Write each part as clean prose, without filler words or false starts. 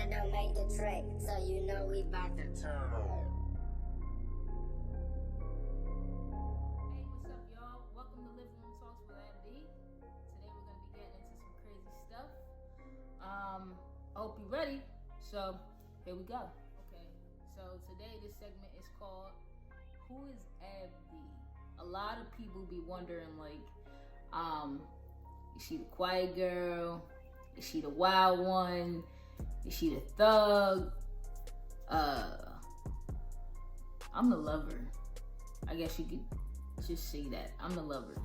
don't make the track, so you know we bout to turn on. Hey, what's up, y'all? Welcome to Living Room Talks with MD. Today we're gonna be getting into some crazy stuff. I hope you're ready. So here we go. Okay, so today this segment is called "Who is Abdi?" A lot of people be wondering, like, is she the quiet girl? Is she the wild one? Is she the thug? I'm the lover. I guess you could just say that. I'm the lover.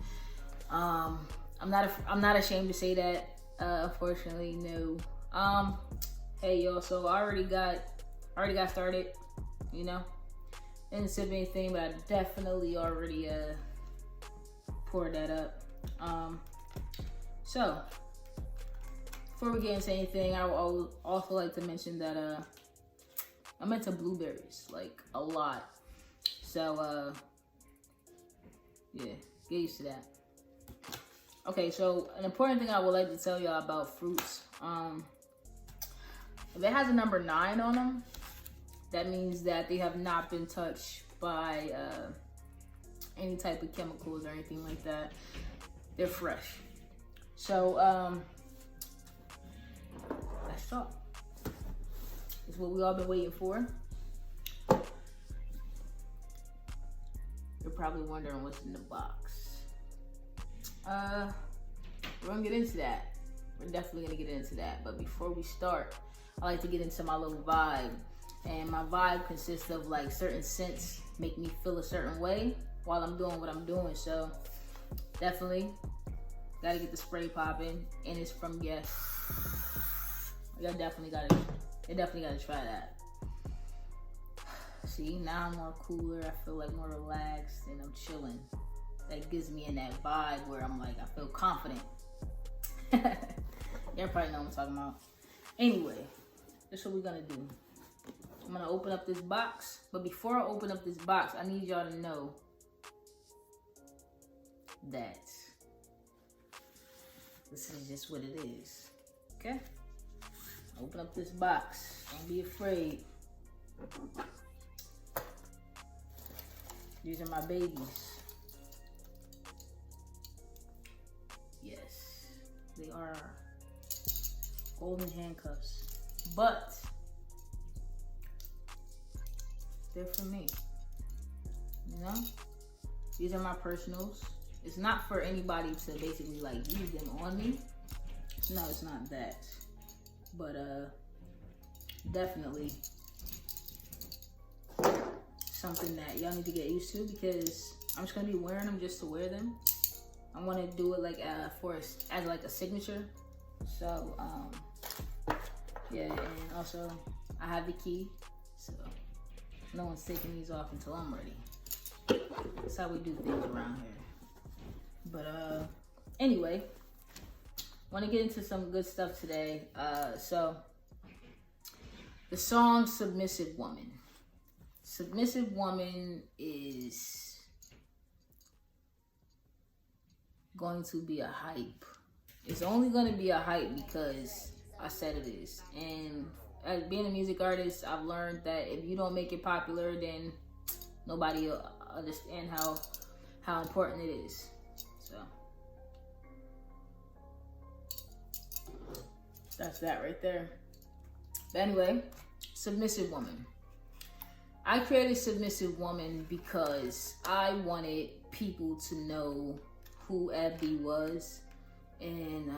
I'm not ashamed to say that. Unfortunately, no. Hey y'all, so I already got started, you know. Didn't sip anything, but I definitely already poured that up. So before we get into anything, I would also like to mention that I'm into blueberries, like a lot. So yeah, get used to that. Okay, so an important thing I would like to tell y'all about fruits. If it has a number 9 on them, that means that they have not been touched by any type of chemicals or anything like that. They're fresh. So let's talk. It's what we all been waiting for. You're probably wondering what's in the box. We're gonna get into that. We're definitely gonna get into that. But before we start, I like to get into my little vibe. And my vibe consists of like certain scents make me feel a certain way while I'm doing what I'm doing. So definitely gotta get the spray popping, and it's from Yes. Y'all definitely gotta try that. See, now I'm more cooler. I feel like more relaxed and I'm chilling. That gives me in that vibe where I'm like, I feel confident. Y'all probably know what I'm talking about. Anyway, this is what we're gonna do. I'm gonna open up this box, but before I open up this box, I need y'all to know that this is just what it is. Okay? Open up this box. Don't be afraid. These are my babies. Yes, they are golden handcuffs, but they're for me. You know, these are my personals. It's not for anybody to basically like use them on me. No, it's not that. But definitely something that y'all need to get used to, because I'm just gonna be wearing them just to wear them. I want to do it like as like a signature. So yeah, and also I have the key, so no one's taking these off until I'm ready. That's how we do things around here. But anyway, want to get into some good stuff today. So the song Submissive Woman. Submissive Woman is going to be a hype. It's only going to be a hype because I said it is. And as being a music artist, I've learned that if you don't make it popular, then nobody will understand how important it is. So that's that right there. But anyway, Submissive Woman. I created Submissive Woman because I wanted people to know who Abdi was. And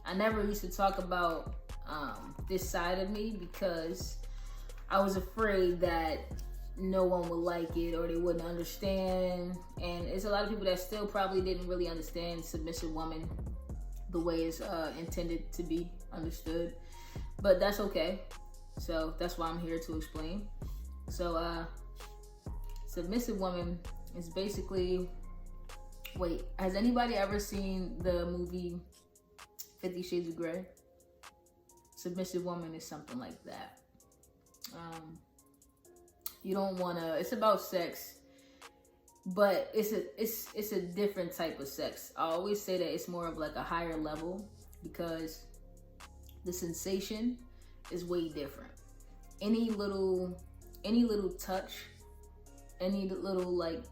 I never used to talk about this side of me because I was afraid that no one would like it or they wouldn't understand. And it's a lot of people that still probably didn't really understand Submissive Woman the way it's intended to be understood. But that's okay. So that's why I'm here to explain. So Submissive Woman is basically, wait, has anybody ever seen the movie 50 Shades of Grey? Submissive Woman is something like that. You don't wanna, it's about sex, but it's a different type of sex. I always say that it's more of like a higher level because the sensation is way different. Any little touch, any little like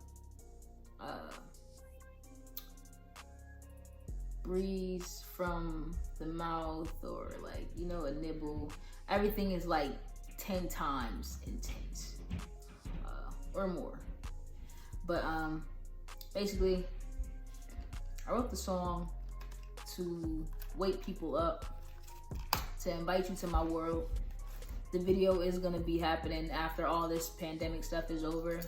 breeze from the mouth, or like, you know, a nibble, everything is like 10 times intense, or more. But basically, I wrote the song to wake people up, to invite you to my world. The video is gonna be happening after all this pandemic stuff is over.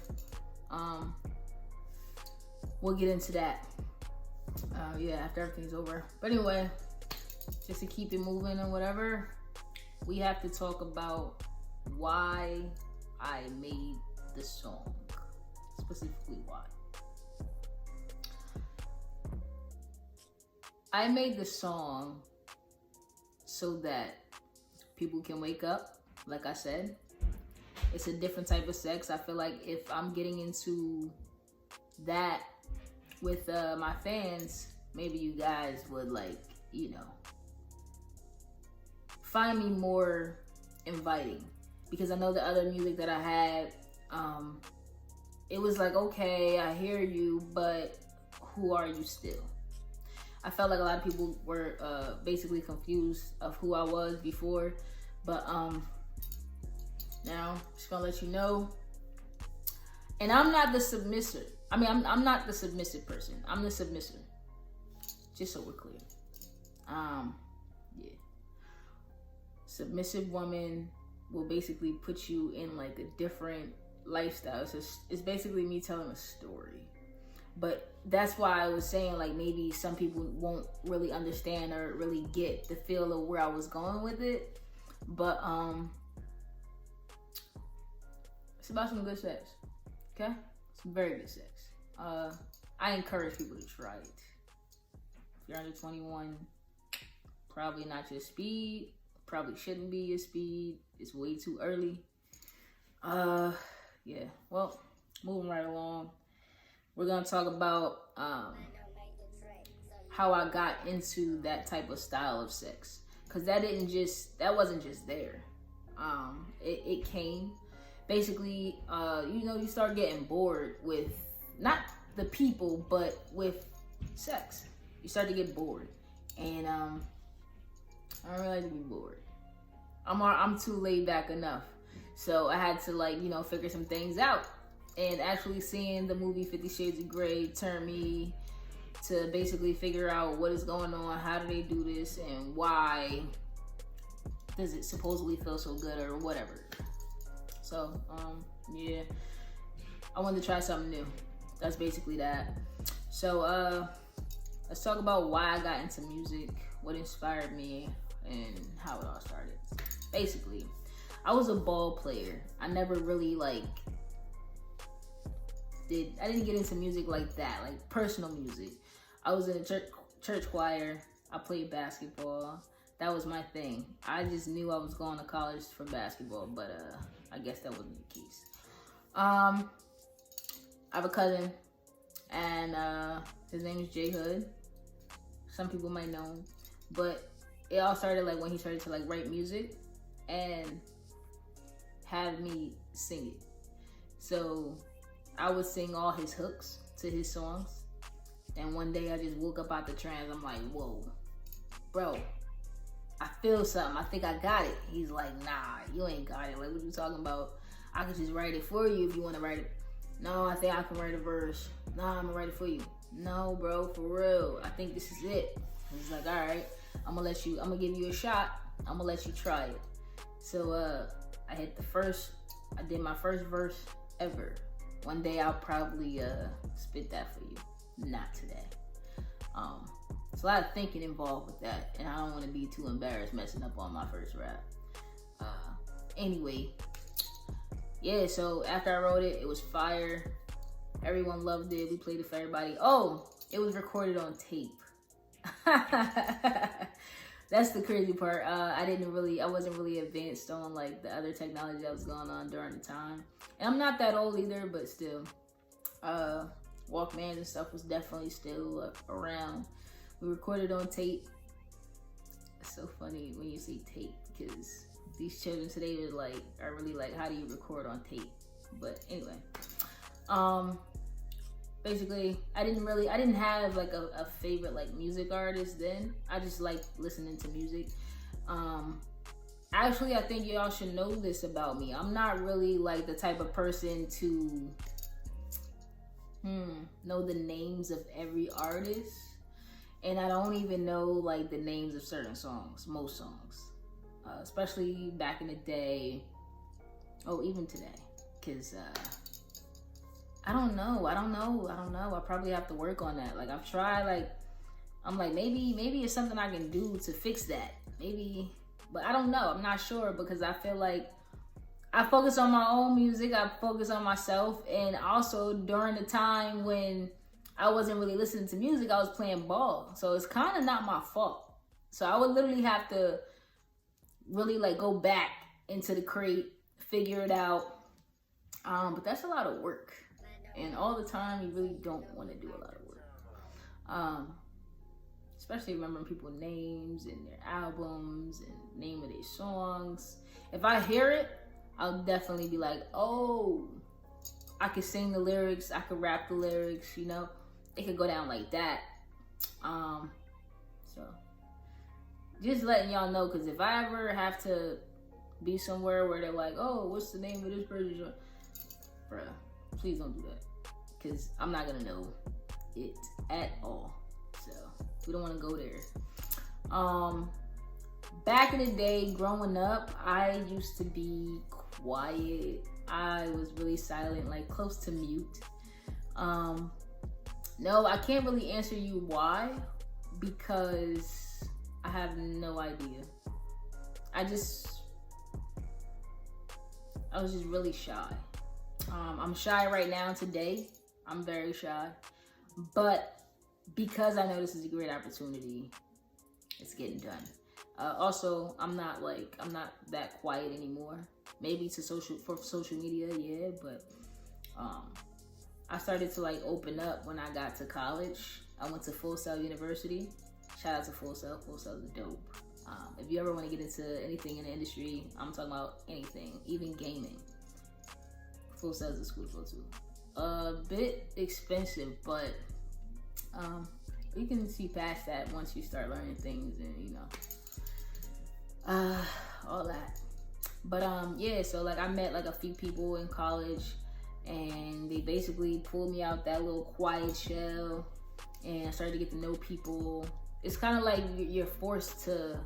We'll get into that. Yeah, after everything's over. But anyway, just to keep it moving and whatever, we have to talk about why I made the song. Specifically why. I made the song so that people can wake up. Like I said, it's a different type of sex. I feel like if I'm getting into that with my fans, maybe you guys would, like, you know, find me more inviting. Because I know the other music that I had, it was like, okay, I hear you, but who are you still? I felt like a lot of people were basically confused of who I was before, but now just gonna let you know. And I'm not the submissive. I mean, I'm not the submissive person. I'm the submissive. Just so we're clear. Yeah. Submissive woman will basically put you in like a different lifestyle. So it's basically me telling a story. But that's why I was saying, like, maybe some people won't really understand or really get the feel of where I was going with it. But it's about some good sex. Okay? Some very good sex. I encourage people to try it. If you're under 21, probably not your speed. Probably shouldn't be your speed. It's way too early. Yeah. Well, moving right along. We're gonna talk about how I got into that type of style of sex, cause that wasn't just there. It came basically. You know, you start getting bored with not the people, but with sex. You start to get bored, and I don't really like to be bored. I'm too laid back enough, so I had to, like, you know, figure some things out. And actually seeing the movie 50 Shades of Grey turned me to basically figure out what is going on, how do they do this, and why does it supposedly feel so good, or whatever. So, yeah, I wanted to try something new. That's basically that. So, let's talk about why I got into music, what inspired me, and how it all started. Basically, I was a ball player. I never really, like, I didn't get into music like that, like personal music. I was in a church choir. I played basketball. That was my thing. I just knew I was going to college for basketball, but I guess that wasn't the case. I have a cousin, and his name is J Hood. Some people might know him, but it all started like when he started to like write music and have me sing it. So I would sing all his hooks to his songs. And one day I just woke up out the trance. I'm like, whoa, bro, I feel something. I think I got it. He's like, nah, you ain't got it. Like, what you talking about? I can just write it for you if you want to write it. No, I think I can write a verse. Nah, I'm gonna write it for you. No, bro, for real. I think this is it. He's like, all right, I'm gonna give you a shot. I'm gonna let you try it. So I did my first verse ever. One day I'll probably spit that for you. Not today. There's a lot of thinking involved with that, and I don't want to be too embarrassed messing up on my first rap. Anyway, yeah, so after I wrote it, it was fire. Everyone loved it. We played it for everybody. Oh, it was recorded on tape. That's the crazy part. I wasn't really advanced on like the other technology that was going on during the time. And I'm not that old either, but still. Walkmans and stuff was definitely still around. We recorded on tape. It's so funny when you say tape, because these children today are really like, how do you record on tape? But anyway, basically, I didn't have like a favorite like music artist then. I just like listening to music. Actually, I think y'all should know this about me. I'm not really like the type of person to know the names of every artist. And I don't even know like the names of certain songs, most songs. Especially back in the day. Oh, even today. Because I don't know. I probably have to work on that. Like I've tried, like, I'm like, maybe it's something I can do to fix that. Maybe, but I don't know. I'm not sure because I feel like I focus on my own music. I focus on myself. And also during the time when I wasn't really listening to music, I was playing ball. So it's kind of not my fault. So I would literally have to really like go back into the crate, figure it out. But that's a lot of work. And all the time, you really don't want to do a lot of work. Especially remembering people's names and their albums and name of their songs. If I hear it, I'll definitely be like, oh, I could sing the lyrics, I could rap the lyrics, you know? It could go down like that. So, just letting y'all know, because if I ever have to be somewhere where they're like, oh, what's the name of this person? Bruh, please don't do that. Because I'm not going to know it at all. So, we don't want to go there. Back in the day, growing up, I used to be quiet. I was really silent, like close to mute. No, I can't really answer you why, because I have no idea. I was just really shy. I'm shy right now today. I'm very shy. But because I know this is a great opportunity, it's getting done. Also, I'm not that quiet anymore. Maybe for social media, yeah, but I started to like open up when I got to college. I went to Full Sail University. Shout out to Full Sail. Full Sail is dope. If you ever want to get into anything in the industry, I'm talking about anything, even gaming. Full Sail is a school to go to. A bit expensive, but you can see past that once you start learning things and you know all that. But yeah, so like I met like a few people in college and they basically pulled me out that little quiet shell and I started to get to know people. It's kind of like you're forced to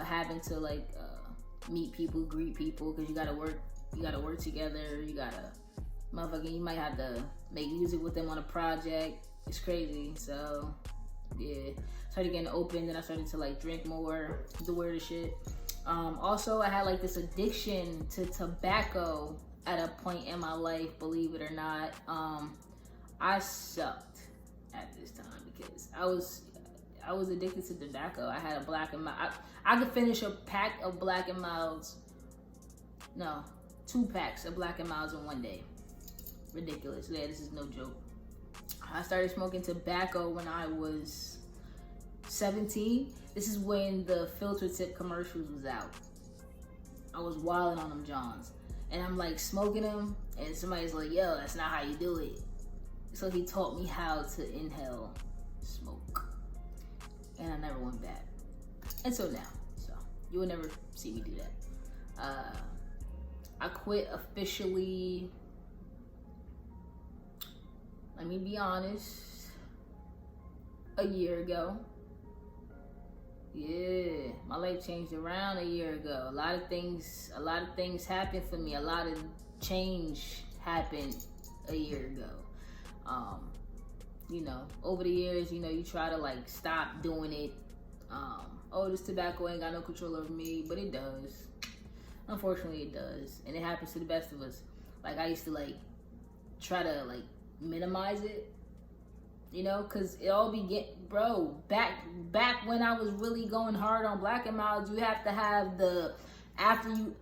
having to like meet people, greet people, because you gotta work together. You might have to make music with them on a project. It's crazy. So yeah, started getting open. Then I started to like drink more, do weirder shit. Also, I had like this addiction to tobacco at a point in my life, believe it or not. I sucked at this time because I was addicted to tobacco. I had a Black and Mild. I could finish a pack of Black and Milds. No, 2 packs of Black and Milds in one day. Ridiculous. Yeah, this is no joke. I started smoking tobacco when I was 17. This is when the filter tip commercials was out. I was wilding on them Johns. And I'm like smoking them and somebody's like, yo, that's not how you do it. So he taught me how to inhale smoke. And I never went back. Until now. So you will never see me do that. I quit officially, let me be honest, a year ago. Yeah, my life changed around a year ago. A lot of things happened for me. A lot of change happened a year ago. You know, over the years, you know, you try to like stop doing it. Oh, this tobacco ain't got no control over me, but it does. Unfortunately, it does, and it happens to the best of us. Like I used to like try to like minimize it, you know, cause it all began, bro. Back when I was really going hard on Black and Milds, you have to have the after you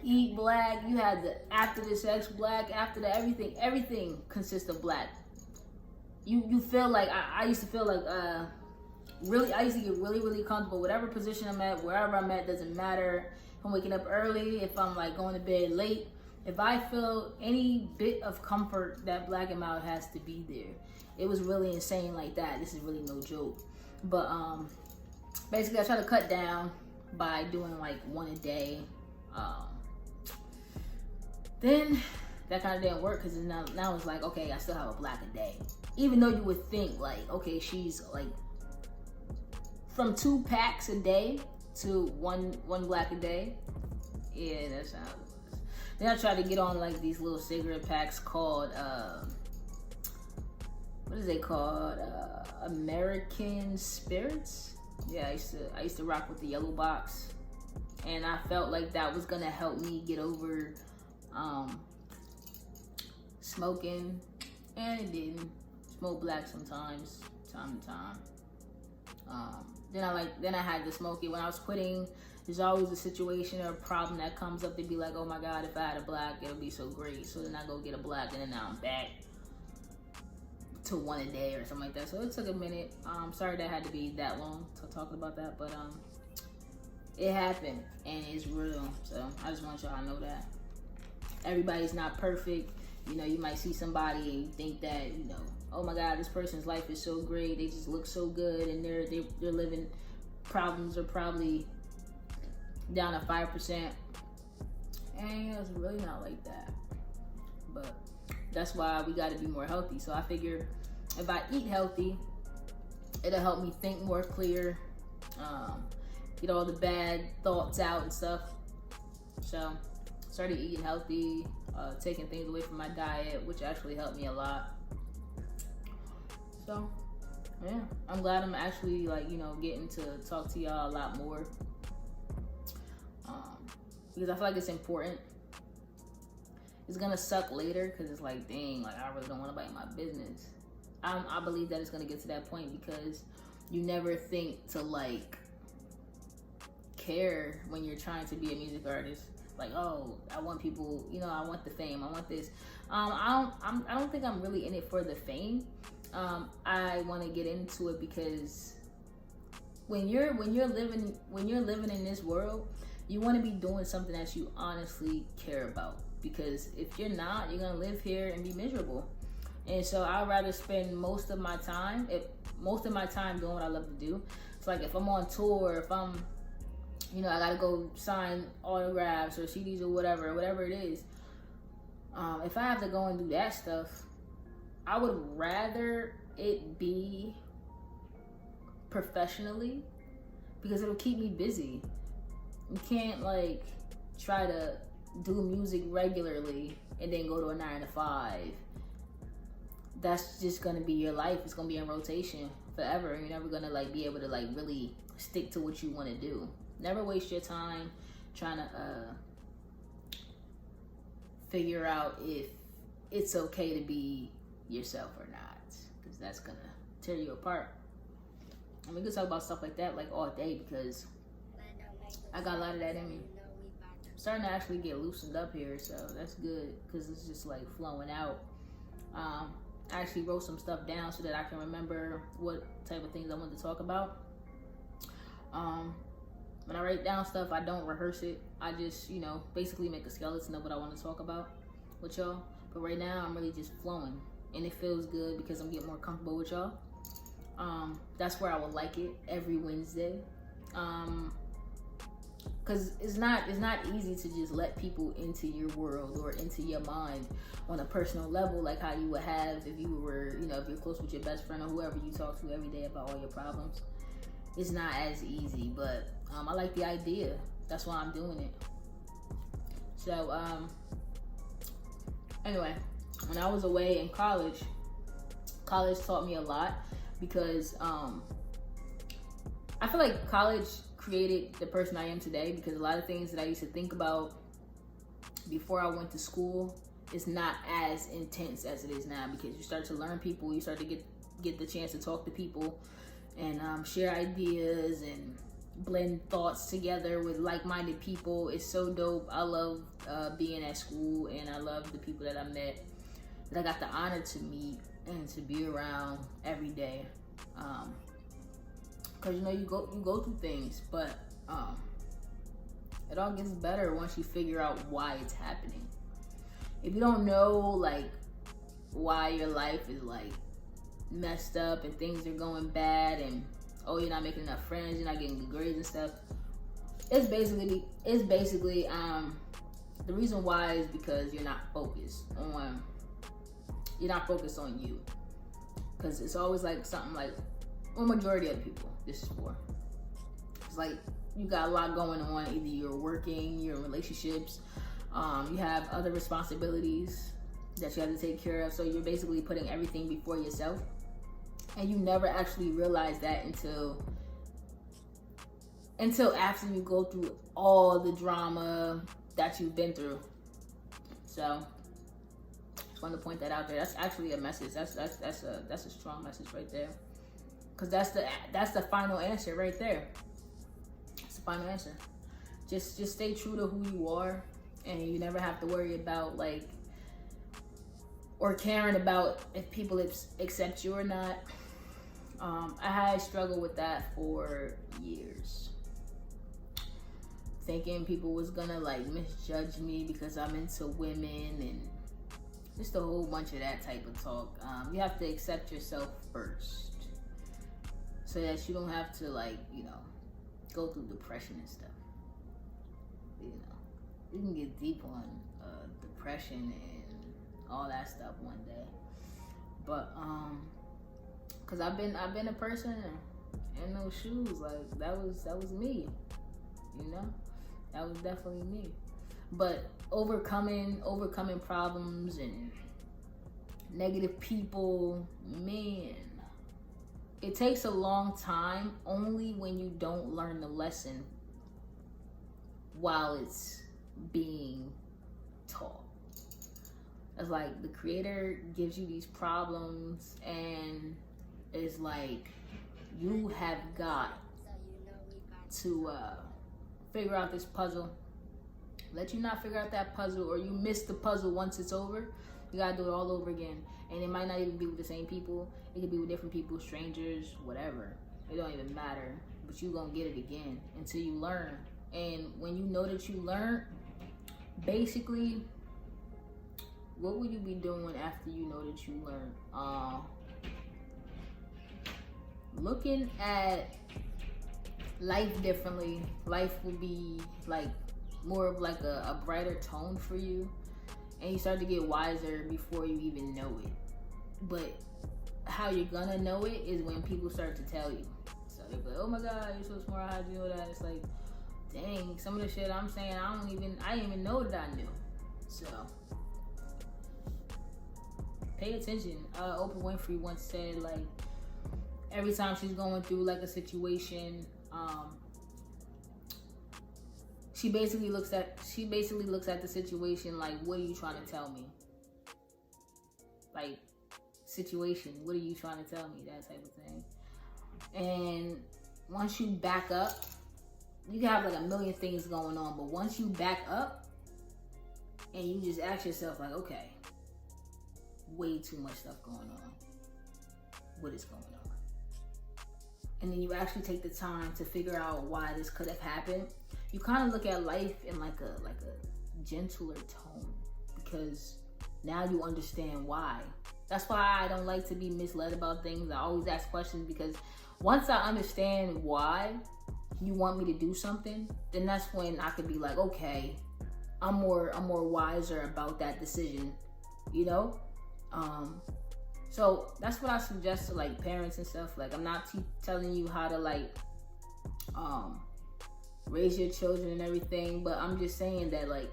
eat black, you had the after the sex black, after the everything consists of black. You feel like I used to feel like I used to get really, really comfortable. Whatever position I'm at, wherever I'm at, doesn't matter. If I'm waking up early, if I'm like going to bed late, if I feel any bit of comfort, that black amount has to be there. It was really insane like that. This is really no joke. But basically I try to cut down by doing like one a day. Then that kind of didn't work because now it's like, okay, I still have a black a day. Even though you would think like, okay, she's like from 2 packs a day to one black a day. Yeah, that's how it was. Then I tried to get on like these little cigarette packs called what is they called? American Spirits. Yeah, I used to rock with the yellow box, and I felt like that was gonna help me get over smoking, and it didn't. Smoke black sometimes, time to time. Then I had to smoke it when I was quitting. There's always a situation or a problem that comes up to be like, oh my God, if I had a black, it'll be so great. So then I go get a black, and then now I'm back to one a day or something like that. So it took a minute. Sorry that had to be that long to talk about that, but it happened and it's real. So I just want y'all to know that everybody's not perfect. You know, you might see somebody and you think that, you know, oh my God, this person's life is so great. They just look so good, and they're living. Problems are probably down to 5%, and it's really not like that. But that's why we got to be more healthy. So I figure if I eat healthy, it'll help me think more clear, get all the bad thoughts out and stuff. So started eating healthy, taking things away from my diet, which actually helped me a lot. So yeah, I'm glad I'm actually like, you know, getting to talk to y'all a lot more, because I feel like it's important. It's gonna suck later because it's like, dang, like I really don't want nobody in my business. I believe that it's gonna get to that point because you never think to like care when you're trying to be a music artist. Like, oh, I want people, you know, I want the fame, I want this. I don't think I'm really in it for the fame. I want to get into it because when you're living in this world, you want to be doing something that you honestly care about. Because if you're not, you're gonna live here and be miserable. And so I'd rather spend most of my time doing what I love to do. So like if I'm on tour, if I'm, you know, I gotta go sign autographs or CDs or whatever it is. If I have to go and do that stuff, I would rather it be professionally because it'll keep me busy. You can't like try to do music regularly and then go to a 9 to 5. That's just gonna be your life. It's gonna be in rotation forever. You're never gonna like be able to like really stick to what you want to do. Never waste your time trying to figure out if it's okay to be yourself or not, because that's gonna tear you apart. And we can talk about stuff like that like all day because I got a lot of that in me. I'm starting to actually get loosened up here, so that's good because it's just like flowing out. I actually wrote some stuff down so that I can remember what type of things I want to talk about. When I write down stuff, I don't rehearse it. I just, you know, basically make a skeleton of what I want to talk about with y'all. But right now, I'm really just flowing, and it feels good because I'm getting more comfortable with y'all. That's where I would like it every Wednesday. Because it's not easy to just let people into your world or into your mind on a personal level, like how you would have if you were, you know, if you're close with your best friend or whoever you talk to every day about all your problems. It's not as easy, but I like the idea. That's why I'm doing it. So anyway, when I was away in college taught me a lot because I feel like college created the person I am today, because a lot of things that I used to think about before I went to school is not as intense as it is now, because you start to learn people, you start to get the chance to talk to people and share ideas and blend thoughts together with like-minded people. It's so dope. I love being at school, and I love the people that I met, that I got the honor to meet and to be around every day. because you go through things, but it all gets better once you figure out why it's happening. If you don't know like why your life is like messed up and things are going bad, and you're not making enough friends, you're not getting good grades and stuff, it's basically the reason why is because you're not focused on you. Because it's always like something like, well, majority of the people this is for, it's like you got a lot going on. Either you're working, you're in relationships, you have other responsibilities that you have to take care of, so you're basically putting everything before yourself, and you never actually realize that until after you go through all the drama that you've been through. So just wanted to point that out there. That's actually a message. That's a strong message right there, because that's the final answer right there. It's the final answer. Just stay true to who you are, and you never have to worry about like, or caring about if people accept you or not. I had struggled with that for years, thinking people was gonna like misjudge me because I'm into women and just a whole bunch of that type of talk. You have to accept yourself first, so that you don't have to like, go through depression and stuff. You can get deep on depression and all that stuff one day, but because I've been a person in those shoes. Like that was me, that was definitely me. But overcoming problems and negative people, man, it takes a long time only when you don't learn the lesson while it's being taught. It's like the creator gives you these problems, and it's like you have got to figure out this puzzle. Let you not figure out that puzzle, or you miss the puzzle once it's over. You gotta do it all over again. And it might not even be with the same people. It could be with different people, strangers, whatever. It don't even matter. But you gonna get it again until you learn. And when you know that you learned, basically, what will you be doing after you know that you learned? Looking at life differently. Life will be like more of like a brighter tone for you, and you start to get wiser before you even know it. But how you're gonna know it is when people start to tell you. So they're like, oh my god, you're so smart, how'd you know that? It's like, dang, some of the shit I'm saying I didn't even know that I knew. So pay attention. Oprah Winfrey once said, like, every time she's going through like a situation, she basically looks at the situation like, what are you trying to tell me? Like, situation, what are you trying to tell me? That type of thing. And once you back up, you can have like a million things going on, but once you back up and you just ask yourself like, okay, way too much stuff going on. What is going on? And then you actually take the time to figure out why this could have happened. You kind of look at life in like a gentler tone, because now you understand why. That's why I don't like to be misled about things. I always ask questions, because once I understand why you want me to do something, then that's when I could be like, okay, I'm more wiser about that decision, So that's what I suggest to like parents and stuff. Like, I'm not telling you how to like raise your children and everything, but I'm just saying that, like,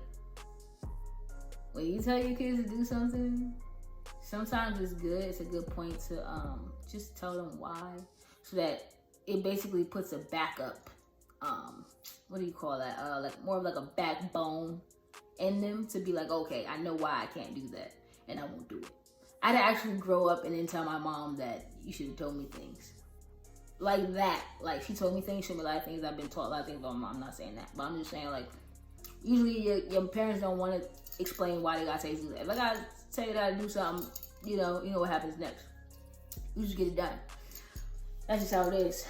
when you tell your kids to do something, sometimes it's good. It's a good point to just tell them why, so that it basically puts a backup. What do you call that? Like more of like a backbone in them to be like, okay, I know why I can't do that, and I won't do it. I didn't actually grow up and then tell my mom that you should have told me things like that. Like, she told me things, showed me a lot of things. I've been taught a lot of things, but I'm not saying that. But I'm just saying, like, usually your parents don't want to explain why they gotta tell you to do that. If I gotta tell you to do something, you know what happens next. You just get it done. That's just how it is.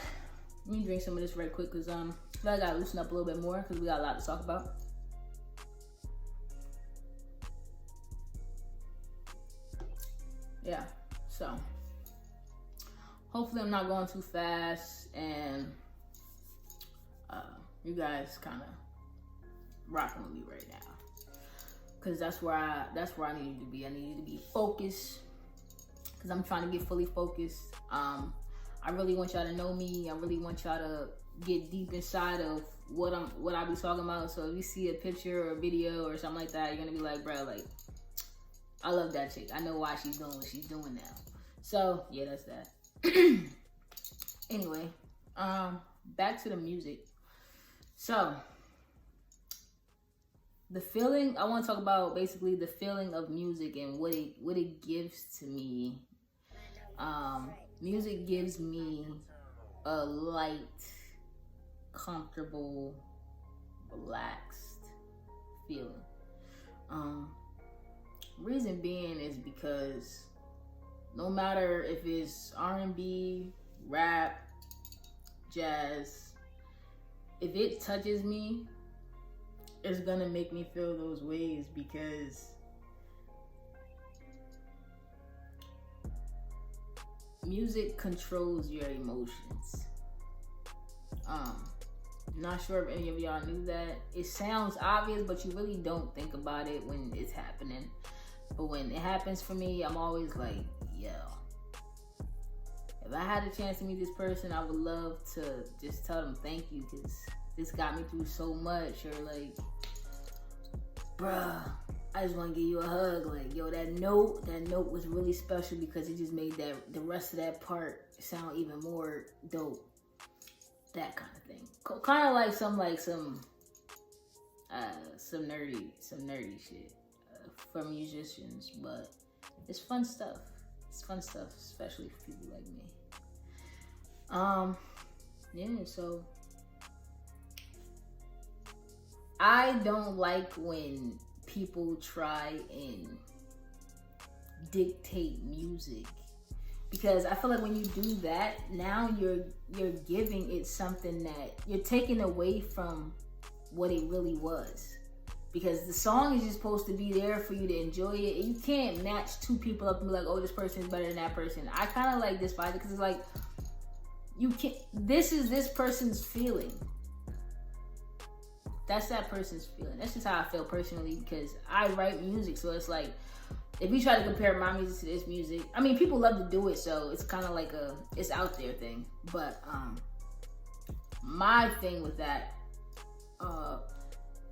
Let me drink some of this right quick because I gotta loosen up a little bit more because we got a lot to talk about. Yeah, so hopefully I'm not going too fast and you guys kind of rocking with me right now, because that's where I need you to be. I need you to be focused because I'm trying to get fully focused. I really want y'all to know me. I really want y'all to get deep inside of what I be talking about. So if you see a picture or a video or something like that, you're gonna be like, bro, like, I love that chick. I know why she's doing what she's doing now. So yeah, that's that. Anyway, back to the music. So the feeling, I want to talk about basically the feeling of music and what it gives to me. Music gives me a light, comfortable, relaxed feeling. Reason being is because no matter if it's R&B, rap, jazz, if it touches me, it's gonna make me feel those ways, because music controls your emotions. Not sure if any of y'all knew that. It sounds obvious, but you really don't think about it when it's happening. But when it happens for me, I'm always like, yo, if I had a chance to meet this person, I would love to just tell them thank you, because this got me through so much. Or like, bruh, I just want to give you a hug. Like, yo, that note was really special because it just made the rest of that part sound even more dope. That kind of thing. Kind of like some nerdy shit for musicians, but it's fun stuff. It's fun stuff, especially for people like me. Yeah, so I don't like when people try and dictate music, because I feel like when you do that, now you're giving it something that you're taking away from what it really was. Because the song is just supposed to be there for you to enjoy it. And you can't match two people up and be like, oh, this person is better than that person. I kind of like this vibe because it's like, you can't, this is this person's feeling. That's that person's feeling. That's just how I feel personally, because I write music. So it's like, if you try to compare my music to this music, I mean, people love to do it. So it's kind of like it's out there thing. But my thing with that,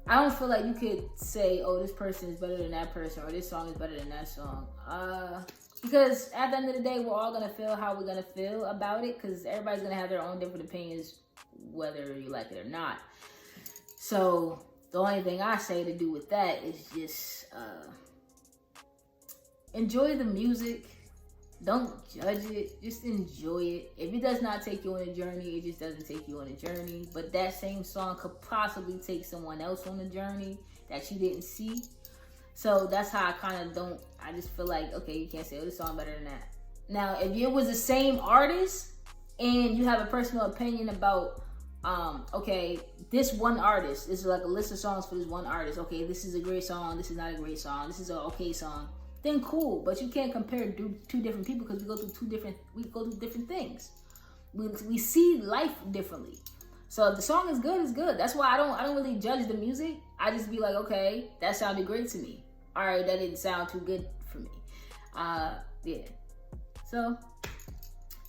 I don't feel like you could say, oh, this person is better than that person, or this song is better than that song. Because at the end of the day, we're all going to feel how we're going to feel about it, because everybody's going to have their own different opinions, whether you like it or not. So the only thing I say to do with that is just enjoy the music. Don't judge it. Just enjoy it. If it does not take you on a journey, it just doesn't take you on a journey. But that same song could possibly take someone else on a journey that you didn't see. So that's how I kind of don't. I just feel like, okay, you can't say, oh, this song better than that. Now, if it was the same artist and you have a personal opinion about, okay, this one artist, this is like a list of songs for this one artist. Okay, this is a great song. This is not a great song. This is an okay song. Then cool, but you can't compare two different people, because we go through different things. We see life differently. So if the song is good, it's good. That's why I don't really judge the music. I just be like, okay, that sounded great to me. All right, that didn't sound too good for me. Yeah. So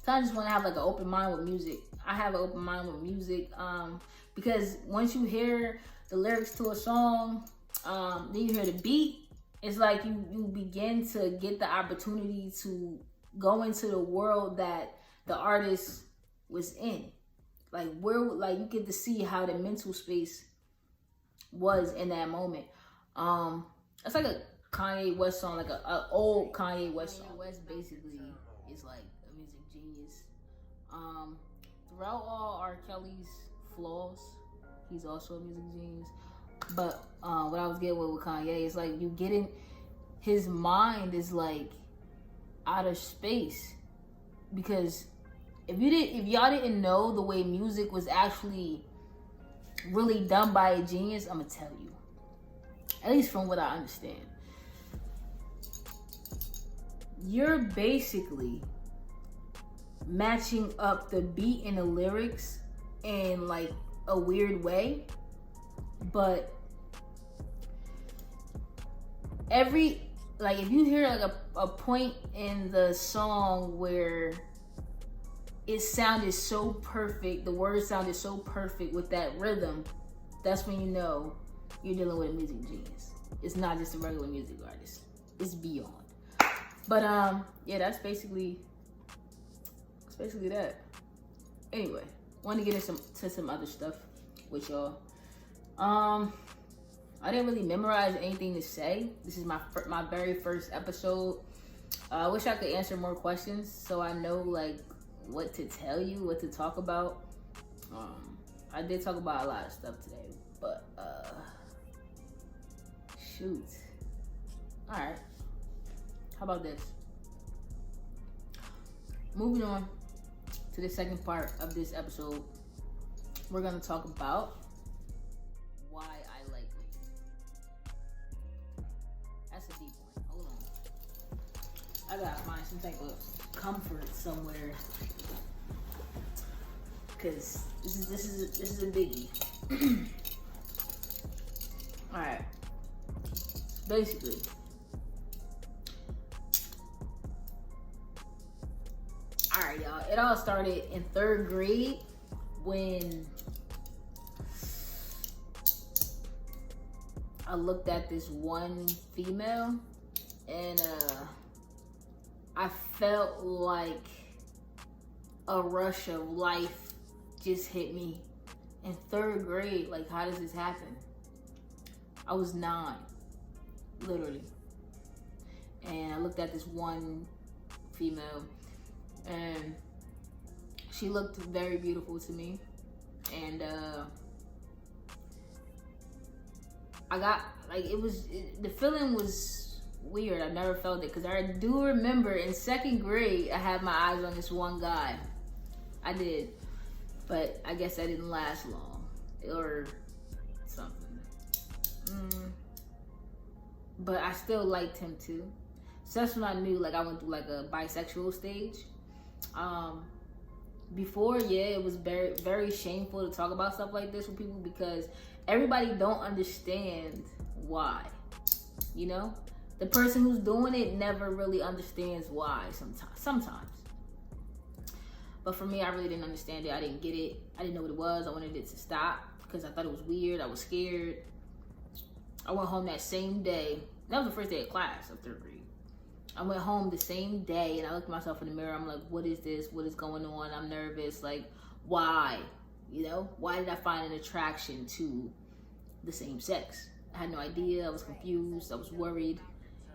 I just want to have like an open mind with music. I have an open mind with music, because once you hear the lyrics to a song, then you hear the beat. It's like you begin to get the opportunity to go into the world that the artist was in. Like you get to see how the mental space was in that moment. It's like a Kanye West song, like a old Kanye West song. Kanye West basically is like a music genius. Throughout all R. Kelly's flaws, he's also a music genius. But what I was getting with Kanye is like, you getting, his mind is like out of space, because if y'all didn't know the way music was actually really done by a genius, I'm gonna tell you. At least from what I understand. You're basically matching up the beat and the lyrics in like a weird way, but if you hear like a point in the song where it sounded so perfect, the words sounded so perfect with that rhythm, that's when you know you're dealing with a music genius. It's not just a regular music artist. It's beyond. But yeah, that's basically that. Anyway, want to get into some other stuff with y'all. I didn't really memorize anything to say. This is my very first episode. I wish I could answer more questions so I know like what to tell you, what to talk about. I did talk about a lot of stuff today, but shoot. All right. How about this? Moving on to the second part of this episode, we're gonna talk about why I like me. That's a deep one. Hold on. I gotta find some type of comfort somewhere, cause this is a biggie. All right. Basically, all right, y'all. It all started in 3rd grade when I looked at this one female and I felt like a rush of life just hit me in 3rd grade. Like, how does this happen? I was 9, literally. And I looked at this one female and she looked very beautiful to me. And I got, like, the feeling was weird. I never felt it because I do remember in 2nd grade, I had my eyes on this one guy. I did, but I guess that didn't last long or something. But I still liked him too. So that's when I knew, like, I went through like a bisexual stage. Before, yeah, it was very, very shameful to talk about stuff like this with people because everybody don't understand why. You know, the person who's doing it never really understands why. Sometimes. But for me, I really didn't understand it. I didn't get it. I didn't know what it was. I wanted it to stop because I thought it was weird. I was scared. I went home that same day. That was the first day of class of 3rd grade. I went home the same day and I looked at myself in the mirror. I'm like, what is this? What is going on? I'm nervous. Like, why? You know, why did I find an attraction to the same sex? I had no idea. I was confused. I was worried.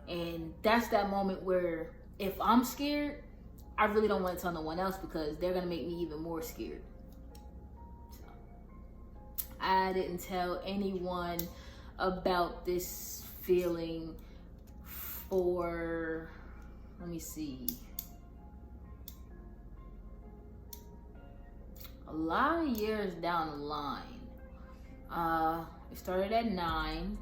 And that's that moment where if I'm scared, I really don't want to tell no one else because they're going to make me even more scared. So, I didn't tell anyone about this feeling for, let me see, a lot of years down the line. It started at 9.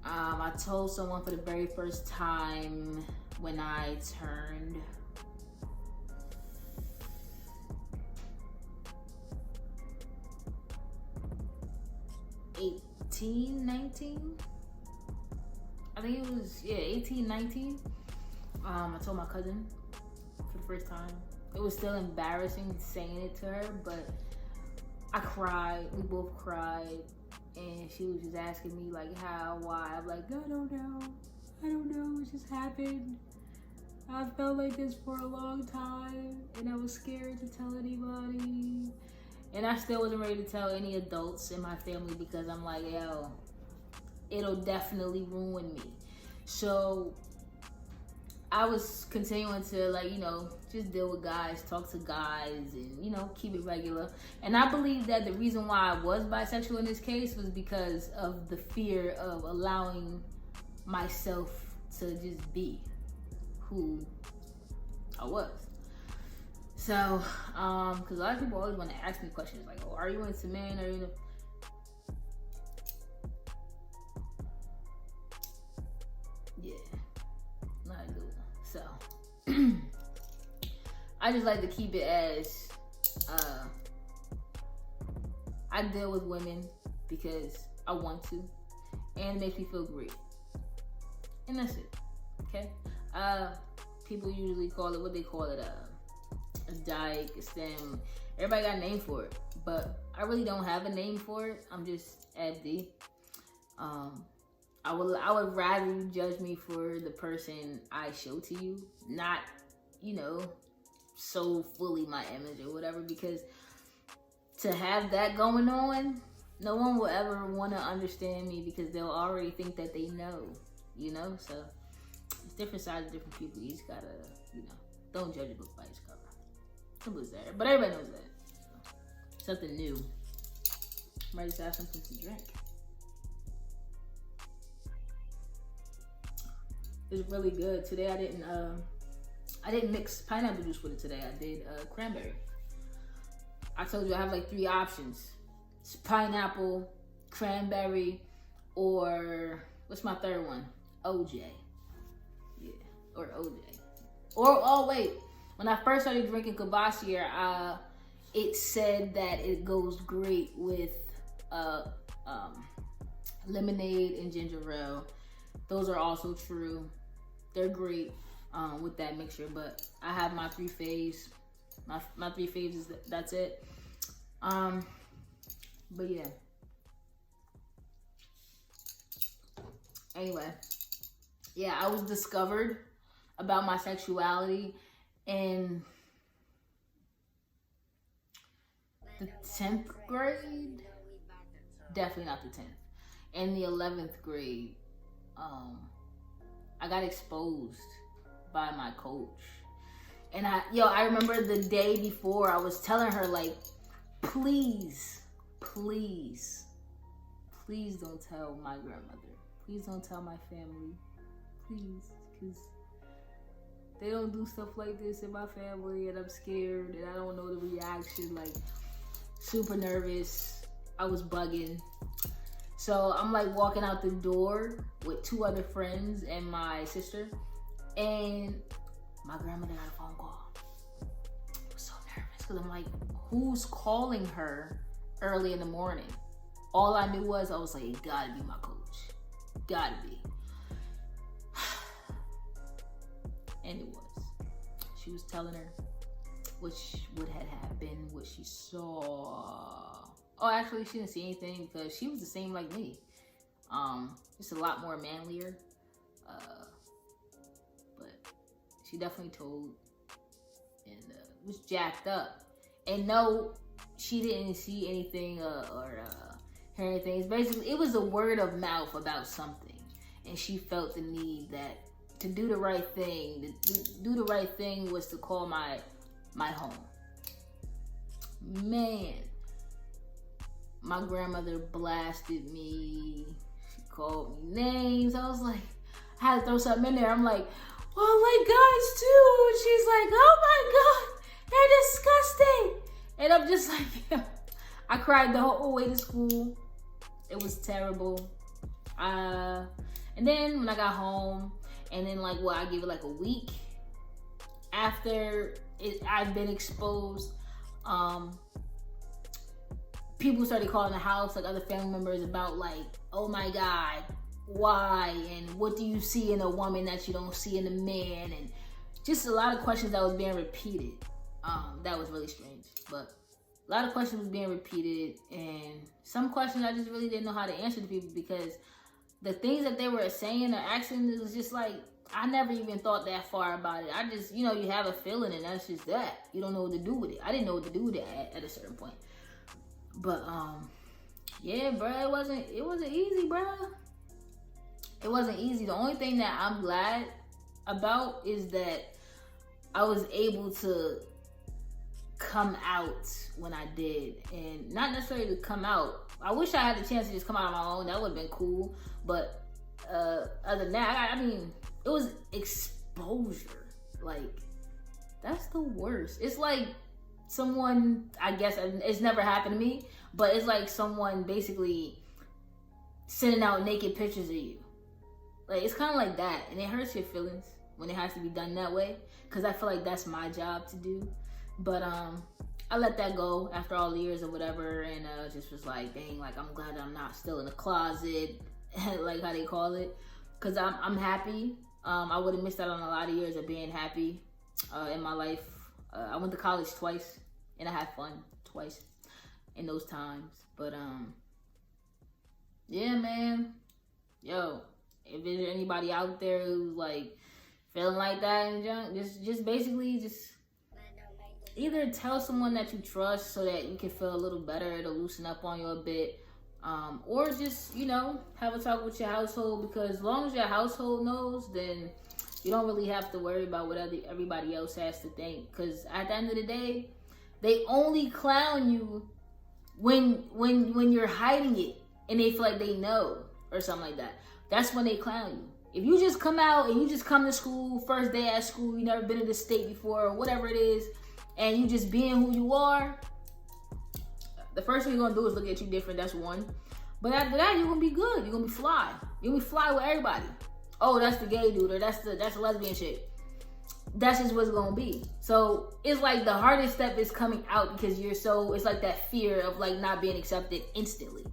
I told someone for the very first time when I turned 18, 19. I think it was, 18, 19. I told my cousin for the first time. It was still embarrassing saying it to her, but I cried. We both cried. And she was just asking me, like, how, why. I'm like, I don't know. It just happened. I felt like this for a long time. And I was scared to tell anybody. And I still wasn't ready to tell any adults in my family because I'm like, yo, it'll definitely ruin me. So I was continuing to, like, you know, just deal with guys, talk to guys, and, you know, keep it regular. And I believe that the reason why I was bisexual in this case was because of the fear of allowing myself to just be who I was. So, because a lot of people always want to ask me questions like, "Oh, are you into men? Are you?" Yeah, not good. So, I just like to keep it as I deal with women because I want to, and it makes me feel great, and that's it. Okay. People usually call it what they call it. A dyke, a stem. Everybody got a name for it, but I really don't have a name for it. I'm just Abdi. I would rather you judge me for the person I show to you, not, so fully my image or whatever, because to have that going on, no one will ever want to understand me because they'll already think that they know, so it's different sides of different people. You just gotta, don't judge a book by its cover. Simple as that. But everybody knows that. So, something new. I'm ready to have something to drink. It's really good. Today I didn't mix pineapple juice with it today. I did cranberry. I told you I have like 3 options. It's pineapple, cranberry, or what's my third one? OJ. Yeah, or OJ. Or, oh wait, when I first started drinking Kvassier, it said that it goes great with lemonade and ginger ale. Those are also true. They're great with that mixture, but I have my 3 faves. My 3 faves is that's it. But yeah. Anyway, yeah, I was discovered about my sexuality in the 10th grade. Definitely not the 10th. In the 11th grade, I got exposed by my coach. And I remember the day before I was telling her, like, please don't tell my grandmother. Please don't tell my family. Please, because they don't do stuff like this in my family, and I'm scared, and I don't know the reaction. Like, super nervous. I was bugging. So I'm like walking out the door with 2 other friends and my sister, and my grandmother got a phone call. I was so nervous because I'm like, who's calling her early in the morning? All I knew was, I was like, it gotta be my coach. Gotta be. And it was. She was telling her what had happened, what she saw. Oh, actually, she didn't see anything because she was the same like me. Just a lot more manlier. But she definitely told and was jacked up. And no, she didn't see anything or hear anything. It's basically, it was a word of mouth about something. And she felt the need that to do the right thing. Do the right thing was to call my home. Man. My grandmother blasted me. She called me names. I was like, I had to throw something in there. I'm like, well, I like guys too. And she's like, oh my God, they're disgusting. And I'm just like, I cried the whole way to school. It was terrible. And then when I got home, and then like, I give it like a week after I've been exposed. People started calling the house, like other family members, about like, oh my God, why? And what do you see in a woman that you don't see in a man? And just a lot of questions that was being repeated. That was really strange. But a lot of questions was being repeated, and some questions I just really didn't know how to answer to people because the things that they were saying or asking, it was just like, I never even thought that far about it. I just, you have a feeling and that's just that. You don't know what to do with it. I didn't know what to do with it at a certain point. But yeah, bro, it wasn't easy, bro. It wasn't easy. The only thing that I'm glad about is that I was able to come out when I did, and not necessarily to come out. I wish I had the chance to just come out on my own. That would have been cool. But other than that, I mean, it was exposure. Like, That's the worst. It's like someone, I guess it's never happened to me, but it's like someone basically sending out naked pictures of you. Like, it's kind of like that, and it hurts your feelings when it has to be done that way, because I feel like that's my job to do. But I let that go after all the years or whatever, and just was like, dang, like, I'm glad I'm not still in the closet, like how they call it, because I'm happy. I would have missed out on a lot of years of being happy in my life. I went to college twice, and I had fun twice in those times. But yeah, man, yo, if there's anybody out there who's like feeling like that and junk, just basically just either tell someone that you trust so that you can feel a little better, to loosen up on you a bit, or just, you know, have a talk with your household, because as long as your household knows, then you don't really have to worry about what everybody else has to think, because at the end of the day, they only clown you when you're hiding it and they feel like they know or something like that. That's when they clown you. If you just come out and you just come to school, first day at school, you never been in the state before or whatever it is, and you just being who you are, the first thing you're gonna do is look at you different. That's one. But after that, you're gonna be good. You're gonna be fly. You're gonna be fly with everybody. Oh, that's the gay dude, or that's the lesbian shit. That's just what's gonna be. So it's like the hardest step is coming out, because it's like that fear of like not being accepted instantly.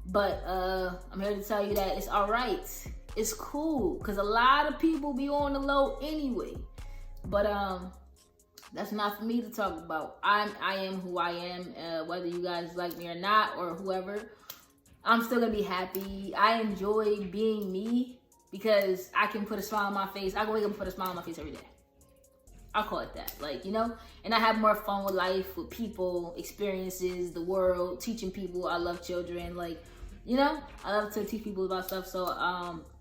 But I'm here to tell you that it's all right. It's cool, because a lot of people be on the low anyway. But that's not for me to talk about. I am who I am, whether you guys like me or not, or whoever. I'm still gonna be happy. I enjoy being me, because I can put a smile on my face. I can wake up and put a smile on my face every day. I'll call it that, like, you know? And I have more fun with life, with people, experiences, the world, teaching people. I love children, like, you know? I love to teach people about stuff. So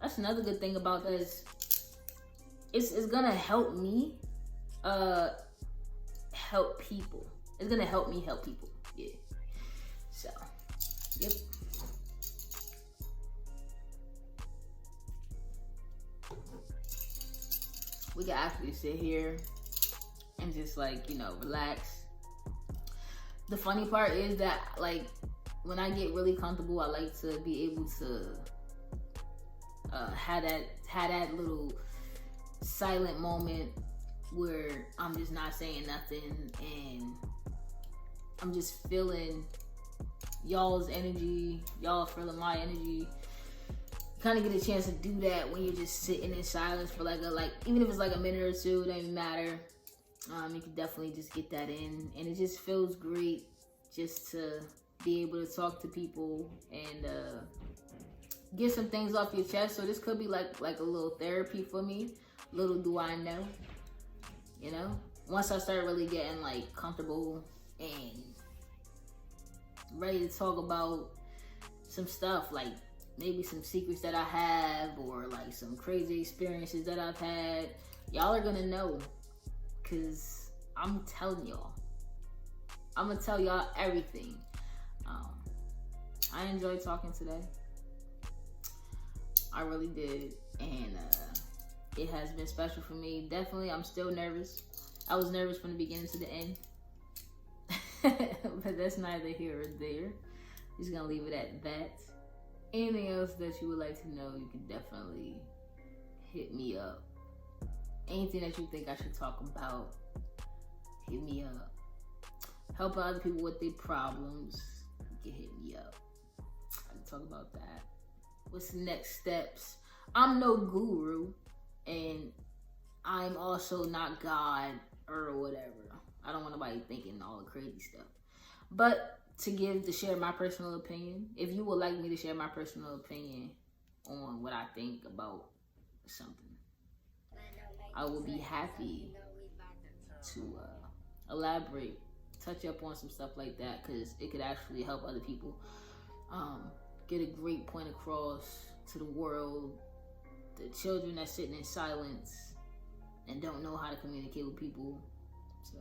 that's another good thing about this. It's gonna help me help people. It's gonna help me help people. Yeah. So, yep. We can actually sit here and just, like, you know, relax. The funny part is that, like, when I get really comfortable, I like to be able to have that little silent moment where I'm just not saying nothing, and I'm just feeling y'all's energy, y'all feeling my energy. Kind of get a chance to do that when you're just sitting in silence for like even if it's like a minute or two, it doesn't matter. You can definitely just get that in, and it just feels great just to be able to talk to people and get some things off your chest. So this could be like a little therapy for me. Little do I know, you know. Once I start really getting like comfortable and ready to talk about some stuff, like maybe some secrets that I have, or like some crazy experiences that I've had, y'all are gonna know, cause I'm telling y'all. I'm gonna tell y'all everything. I enjoyed talking today. I really did, and it has been special for me. Definitely, I'm still nervous. I was nervous from the beginning to the end, but that's neither here or there. Just gonna leave it at that. Anything else that you would like to know, you can definitely hit me up. Anything that you think I should talk about, hit me up. Help other people with their problems, you can hit me up. I can talk about that. What's the next steps? I'm no guru, and I'm also not God or whatever. I don't want nobody thinking all the crazy stuff. But to share my personal opinion, if you would like me to share my personal opinion on what I think about something, I will be happy to elaborate, touch up on some stuff like that, because it could actually help other people get a great point across to the world, the children that's sitting in silence and don't know how to communicate with people. So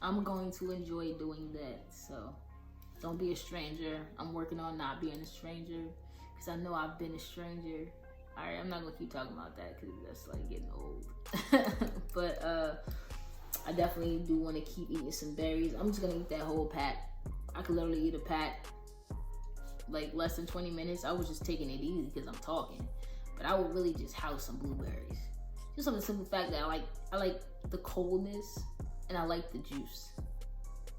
I'm going to enjoy doing that. So don't be a stranger. I'm working on not being a stranger, because I know I've been a stranger. All right, I'm not gonna keep talking about that because that's like getting old. But I definitely do want to keep eating some berries. I'm just gonna eat that whole pack. I could literally eat a pack like less than 20 minutes. I was just taking it easy because I'm talking, but I would really just house some blueberries. Just on the simple fact that I like the coldness, and I like the juice,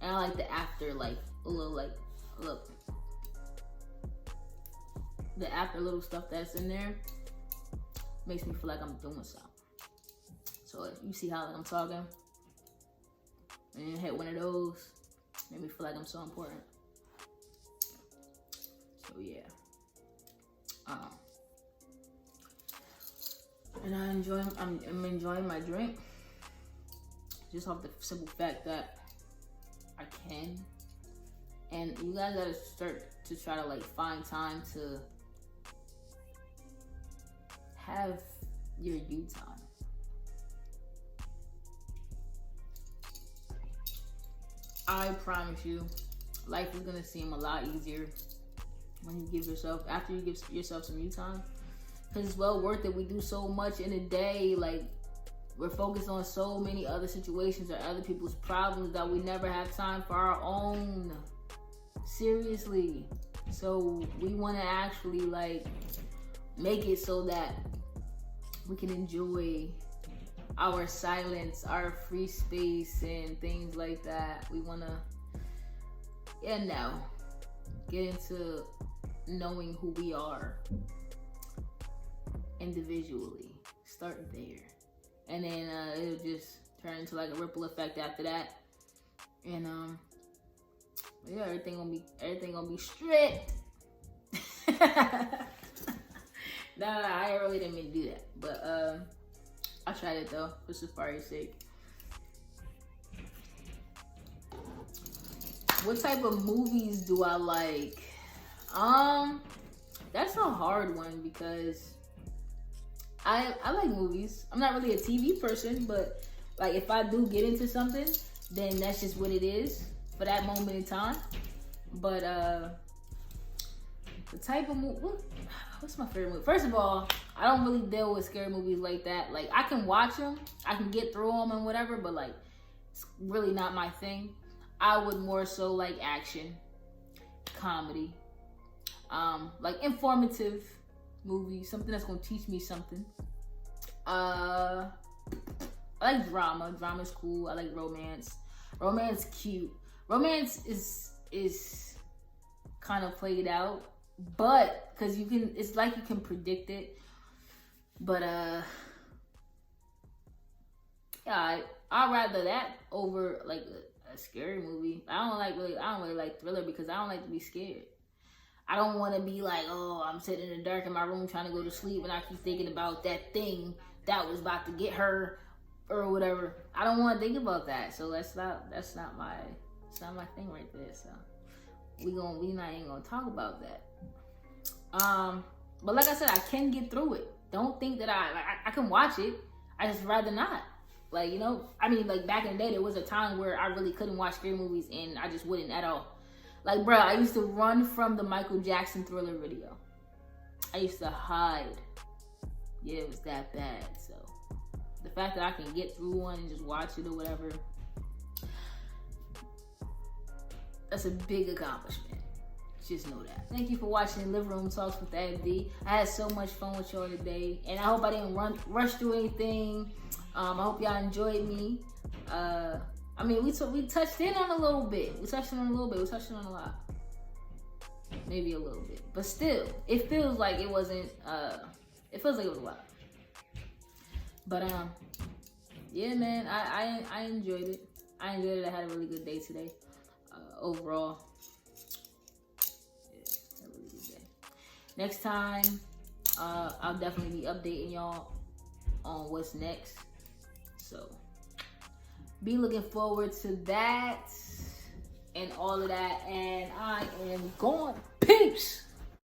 and I like the after, like a little, like, look, the after little stuff that's in there makes me feel like I'm doing something. So you see how I'm talking, and hit one of those, made me feel like I'm so important. So yeah, and I'm enjoying my drink just off the simple fact that I can. And you guys gotta start to try to like find time to have your you time. I promise you, life is gonna seem a lot easier when you give yourself, after you give yourself some you time. Because it's well worth it. We do so much in a day. Like, we're focused on so many other situations or other people's problems that we never have time for our own. Seriously. So we want to actually like make it so that we can enjoy our silence, our free space, and things like that. We want to, get into knowing who we are individually. Start there, and then it'll just turn into like a ripple effect after that. And yeah, everything gonna be strict. Nah, I really didn't mean to do that, but I tried it though for Safari's sake. What type of movies do I like? That's a hard one because I like movies. I'm not really a TV person, but like if I do get into something, then that's just what it is for that moment in time. But the type of movie, what's my favorite movie? First of all, I don't really deal with scary movies like that. Like, I can watch them, I can get through them and whatever, but like it's really not my thing. I would more so like action, comedy, like informative movies, something that's gonna teach me something. I like drama. Drama's cool. I like romance. Romance cute. Romance is kind of played out, but because it's like you can predict it. But yeah, I'd rather that over like a scary movie. I don't really like thriller because I don't like to be scared. I don't want to be like, oh, I'm sitting in the dark in my room trying to go to sleep and I keep thinking about that thing that was about to get her or whatever. I don't want to think about that. So that's not my thing right there. So ain't gonna talk about that. But like I said, I can get through it. Don't think that I can watch it. I just rather not. Like, you know, I mean, like back in the day, there was a time where I really couldn't watch scary movies and I just wouldn't at all. Like, bro, I used to run from the Michael Jackson Thriller video. I used to hide. Yeah, it was that bad. So the fact that I can get through one and just watch it or whatever, that's a big accomplishment. Just know that. Thank you for watching Living Room Talks with AbD. I had so much fun with y'all today, and I hope I didn't rush through anything. I hope y'all enjoyed me. I mean, we touched in on a little bit. We touched on a little bit. We touched on a lot. Maybe a little bit, but still, it feels like it wasn't. It feels like it was a lot. But yeah, man, I enjoyed it. I enjoyed it. I had a really good day today. Overall. Next time, I'll definitely be updating y'all on what's next. So, be looking forward to that and all of that. And I am gone. Peace.